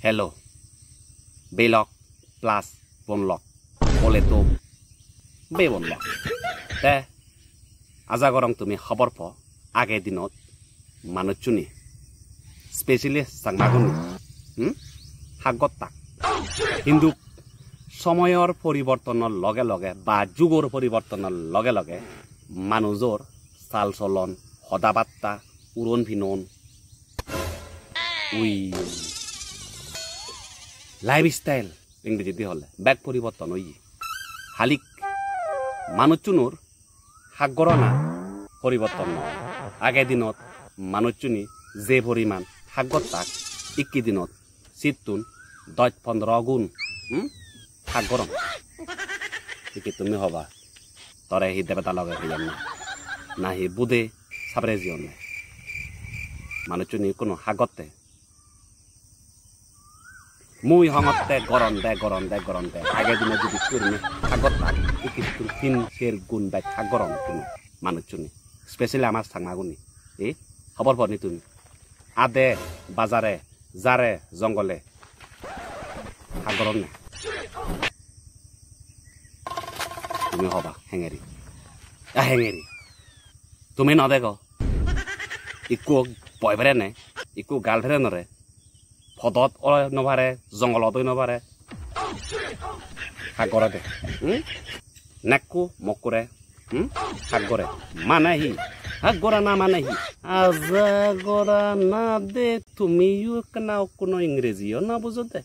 Hello. Belok plus bonlok. Boleh to be bonlok. Te aja gorong tumi khabar po age dinot manuchuni. Specially sangmaguni. Hagot tak. Hindu সময়ৰ পৰিৱৰ্তনৰ লগে লগে বা যুগৰ পৰিৱৰ্তনৰ লগে লগে মানুহৰ চাল চলন সদাবাৰ্তা উৰণ ভিনন লাইফষ্টাইল ইংরেজিতে হলে ব্যাক পরিবর্তন হই হালিক মানুষজনের হাগরনা পরিবর্তন নয় আগে দিনত মানুষজনী যে পরিমাণ হাগত তাক ইকি দিনত চিতুন 10-15 গুণ হাগরম ইকি তুমি হবা তরে হি দেবতা লগে হইয়াম না হি বুদে সাবরে জিয়ন নাই মানুষজনী কোনো হাগতে মুই হঙতে গরম দে আগে দিনে যদি করুন হাগত তাক ইকি তিন শের গুণ বাই হাগরম কোনো মানুষজনী স্পেশালি আমার সাংমাগুনি এই খবর পড়নি তুমি আদে বাজারে জারে জঙ্গলে হাগরম না তুমি হবা হেঙেরি তুমি নদেগো ইকো বয়ফ্রেন্ড নে ইকো গার্লফ্রেন্ড রে ফদত নভারে জঙ্গলত নভারে সাগরে দে নেকু মকুরে সাগরে মানে হি সাগরা না মানে হি আজা গরা না দে তুমিও কেনা কোনো ইংরেজিও না বুঝো দে